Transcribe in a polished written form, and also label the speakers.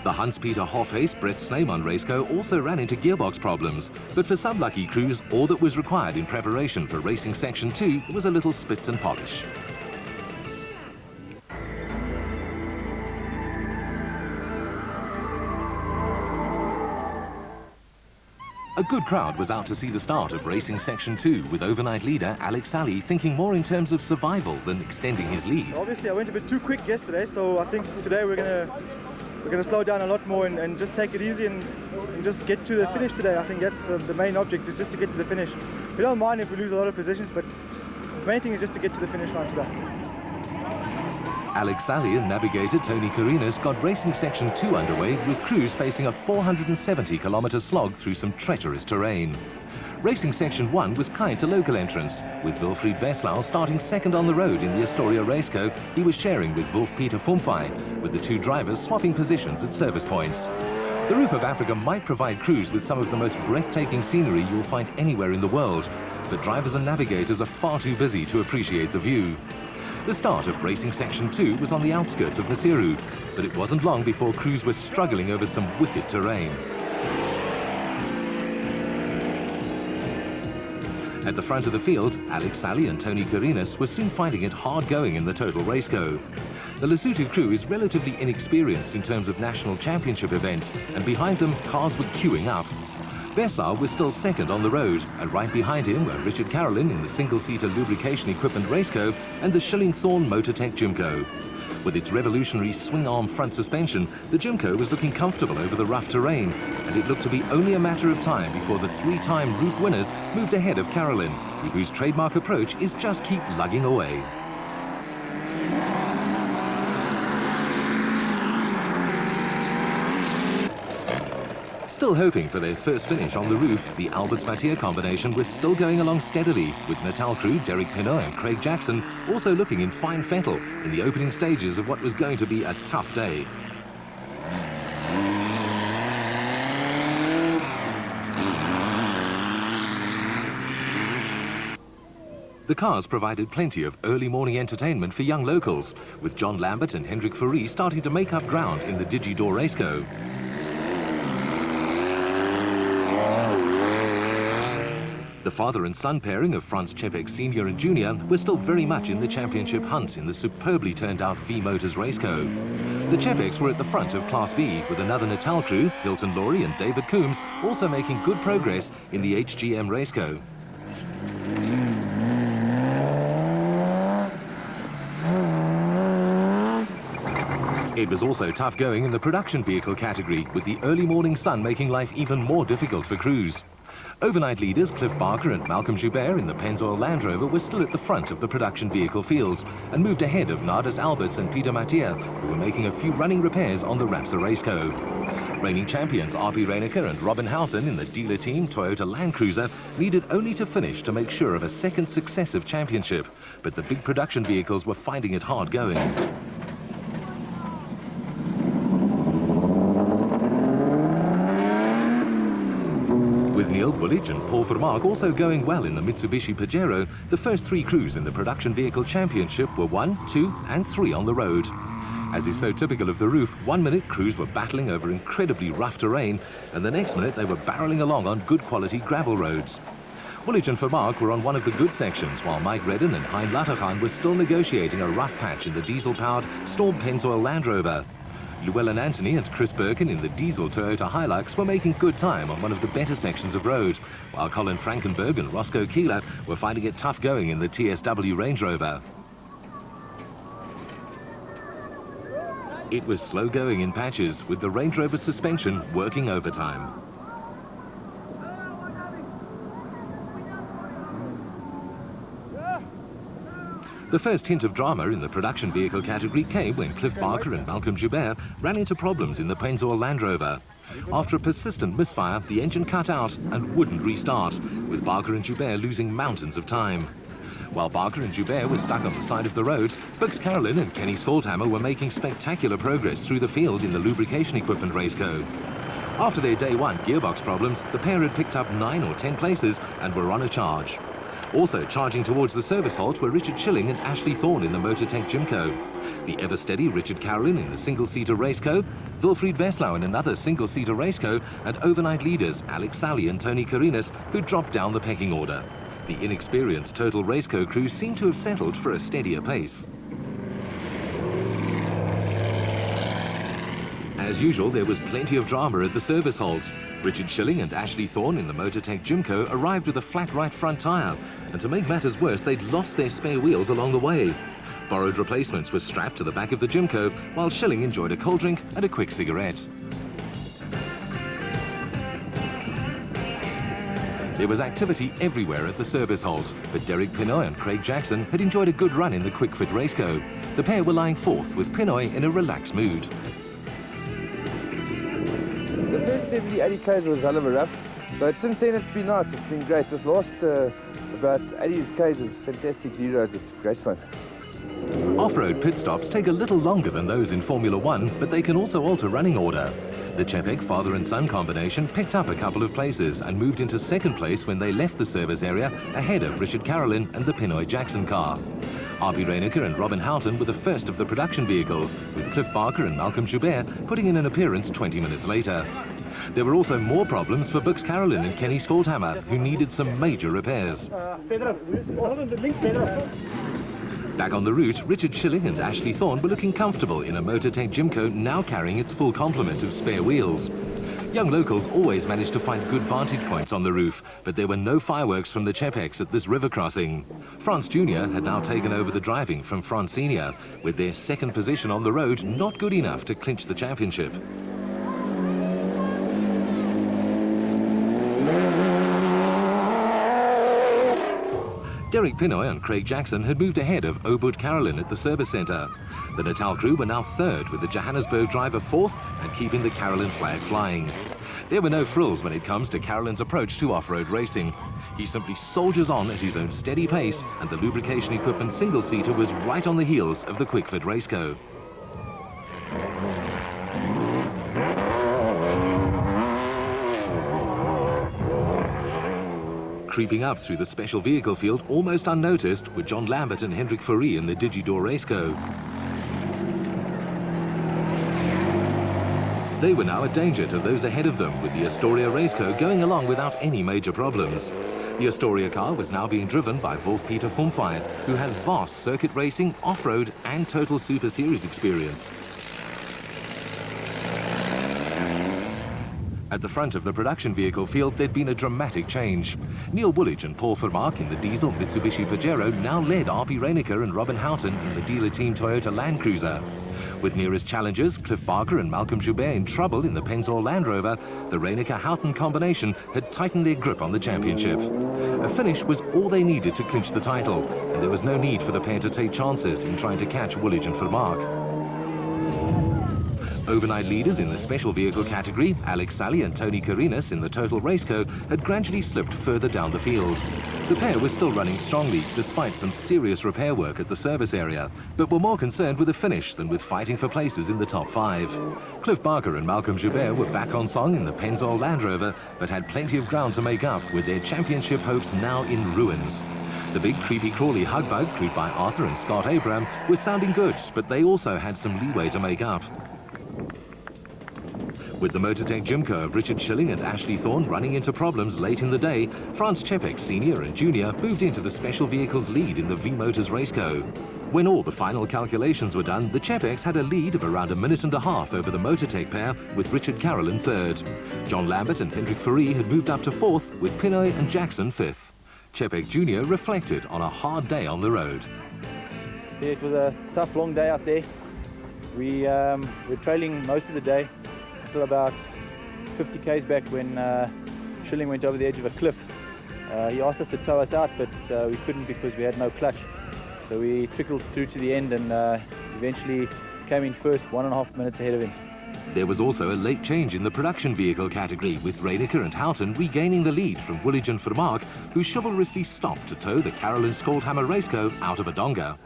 Speaker 1: The Hans-Peter Hofface Brett Snyman raceco also ran into gearbox problems, but for some lucky crews, all that was required in preparation for Racing Section 2 was a little spit and polish. A good crowd was out to see the start of Racing Section 2, with overnight leader Alex Sally thinking more in terms of survival than extending his lead.
Speaker 2: Obviously I went a bit too quick yesterday, so I think today we're going to slow down a lot more and just take it easy and just get to the finish today. I think that's the main object, is just to get to the finish. We don't mind if we lose a lot of positions, but the main thing is just to get to the finish line today.
Speaker 1: Alex Sally and navigator Tony Carinas got Racing Section 2 underway, with crews facing a 470-kilometre slog through some treacherous terrain. Racing Section 1 was kind to local entrants, with Wilfried Wesslau starting second on the road in the Astoria raceco. He was sharing with Wolf-Peter Fumfai, with the two drivers swapping positions at service points. The Roof of Africa might provide crews with some of the most breathtaking scenery you'll find anywhere in the world, but drivers and navigators are far too busy to appreciate the view. The start of Racing Section 2 was on the outskirts of Maseru, but it wasn't long before crews were struggling over some wicked terrain. At the front of the field, Alex Sally and Tony Carinas were soon finding it hard going in the total raceco. The Lesotho crew is relatively inexperienced in terms of national championship events, and behind them cars were queuing up. Wesslau was still second on the road, and right behind him were Richard Carolyn in the single-seater lubrication equipment raceco and the Schillingthorn Motortech Jimco. With its revolutionary swing-arm front suspension, the Jimco was looking comfortable over the rough terrain, and it looked to be only a matter of time before the three-time Roof winners moved ahead of Carolyn, whose trademark approach is just keep lugging away. Still hoping for their first finish on the roof, the Alberts-Mathieu combination was still going along steadily, with Natal crew Derek Pinot and Craig Jackson also looking in fine fettle in the opening stages of what was going to be a tough day. The cars provided plenty of early morning entertainment for young locals, with John Lambert and Hendrik Fourie starting to make up ground in the Digidor raceco. The father and son pairing of Franz Czepek Sr. and Jr. were still very much in the championship hunt in the superbly turned out V-Motors raceco. The Czepeks were at the front of Class V, with another Natal crew, Hilton Laurie and David Coombs, also making good progress in the HGM raceco. It was also tough going in the production vehicle category, with the early morning sun making life even more difficult for crews. Overnight leaders Cliff Barker and Malcolm Joubert in the Pennzoil Land Rover were still at the front of the production vehicle fields and moved ahead of Nardus Alberts and Peter Mathieu, who were making a few running repairs on the Rapsa raceco. Reigning champions R.P. Reinecker and Robin Houghton in the dealer team Toyota Land Cruiser needed only to finish to make sure of a second successive championship, but the big production vehicles were finding it hard going. With Neil Bullich and Paul Vermaak also going well in the Mitsubishi Pajero, the first three crews in the Production Vehicle Championship were 1, 2 and 3 on the road. As is so typical of the Roof, 1 minute crews were battling over incredibly rough terrain, and the next minute they were barrelling along on good quality gravel roads. Bullich and Vermaak were on one of the good sections, while Mike Redden and Hein Lattergan were still negotiating a rough patch in the diesel-powered Storm Pennzoil Land Rover. Llewellyn Anthony and Chris Birkin in the diesel Toyota Hilux were making good time on one of the better sections of road, while Colin Frankenberg and Roscoe Keeler were finding it tough going in the TSW Range Rover. It was slow going in patches, with the Range Rover suspension working overtime. The first hint of drama in the production vehicle category came when Cliff Barker and Malcolm Joubert ran into problems in the Pennzoil Land Rover. After a persistent misfire, the engine cut out and wouldn't restart, with Barker and Joubert losing mountains of time. While Barker and Joubert were stuck on the side of the road, Bux Carolyn and Kenny Skolthammer were making spectacular progress through the field in the lubrication equipment raceco. After their day one gearbox problems, the pair had picked up 9 or 10 places and were on a charge. Also charging towards the service halt were Richard Schilling and Ashley Thorne in the Motortank Jimco. The ever-steady Richard Carolyn in the single-seater Raceco, Wilfried Veslau in another single-seater Raceco, and overnight leaders Alex Sally and Tony Carinas, who dropped down the pecking order. The inexperienced Total Raceco crew seemed to have settled for a steadier pace. As usual, there was plenty of drama at the service halts. Richard Schilling and Ashley Thorne in the Motortank Jimco arrived with a flat right front tyre, and to make matters worse, they'd lost their spare wheels along the way. Borrowed replacements were strapped to the back of the Jimco, while Schilling enjoyed a cold drink and a quick cigarette. There was activity everywhere at the service halt, but Derek Pennzoil and Craig Jackson had enjoyed a good run in the quick fit Raceco. The pair were lying fourth, with Pennzoil in a relaxed mood.
Speaker 3: The first 70, 80 k's was a hell of a rough, but since then it's been nice, it's been great. This last about 80 k's is fantastic zeros, it's great fun.
Speaker 1: Off-road pit stops take a little longer than those in Formula 1, but they can also alter running order. The Chepek father and son combination picked up a couple of places and moved into second place when they left the service area ahead of Richard Carolyn and the Pennzoil Jackson car. R.P. Reinecker and Robin Houghton were the first of the production vehicles, with Cliff Barker and Malcolm Joubert putting in an appearance 20 minutes later. There were also more problems for Bux Carolyn and Kenny Skoldhammer, who needed some major repairs. Back on the route, Richard Schilling and Ashley Thorne were looking comfortable in a Motortank Jimco now carrying its full complement of spare wheels. Young locals always managed to find good vantage points on the roof, but there were no fireworks from the Chepeks at this river crossing. France Junior had now taken over the driving from France Senior, with their second position on the road not good enough to clinch the championship. Derek Pennzoil and Craig Jackson had moved ahead of JOUBERT Carolyn at the service centre. The Natal crew were now third, with the Johannesburg driver fourth and keeping the Carolyn flag flying. There were no frills when it comes to Carolyn's approach to off-road racing. He simply soldiers on at his own steady pace, and the lubrication equipment single-seater was right on the heels of the quick-fit Raceco. Creeping up through the special vehicle field almost unnoticed were John Lambert and Hendrik Fourie in the Digidor Raceco. They were now a danger to those ahead of them, with the Astoria Raceco going along without any major problems. The Astoria car was now being driven by Wolf-Peter Fumfey, who has vast circuit racing, off-road and total Super Series experience. At the front of the production vehicle field, there'd been a dramatic change. Neil Woolwich and Paul Vermaak in the diesel Mitsubishi Pajero now led R.P. Reinecker and Robin Houghton in the dealer team Toyota Land Cruiser. With nearest challengers Cliff Barker and Malcolm Joubert in trouble in the Pennzoil Land Rover, the Reinecker-Houghton combination had tightened their grip on the championship. A finish was all they needed to clinch the title, and there was no need for the pair to take chances in trying to catch Woolwich and Vermaak. Overnight leaders in the special vehicle category, Alex Sally and Tony Carinas in the Total Raceco, had gradually slipped further down the field. The pair were still running strongly, despite some serious repair work at the service area, but were more concerned with the finish than with fighting for places in the top five. Cliff Barker and Malcolm Joubert were back on song in the Pennzoil Land Rover, but had plenty of ground to make up, with their championship hopes now in ruins. The big creepy crawly hugbug, crewed by Arthur and Scott Abraham, was sounding good, but they also had some leeway to make up. With the Motortank Jimco of Richard Schilling and Ashley Thorne running into problems late in the day, Franz Chepek Senior and Junior moved into the special vehicles lead in the V-Motors Raceco. When all the final calculations were done, the Chepeks had a lead of around a minute and a half over the Motortank pair, with Richard Carolyn third. John Lambert and Hendrik Fourie had moved up to fourth, with Pennzoil and Jackson fifth. Chepek Junior reflected on a hard day on the road.
Speaker 2: Yeah, it was a tough, long day out there. We were trailing most of the day, until about 50 k's back when Schilling went over the edge of a cliff. He asked us to tow us out, but we couldn't because we had no clutch. So we trickled through to the end and eventually came in first, 1.5 minutes ahead of him.
Speaker 1: There was also a late change in the production vehicle category, with Reinecker and Houghton regaining the lead from Woolwich and Vermaak, who chivalrously stopped to tow the Carolyn Skoldhammer Raceco out of a donga.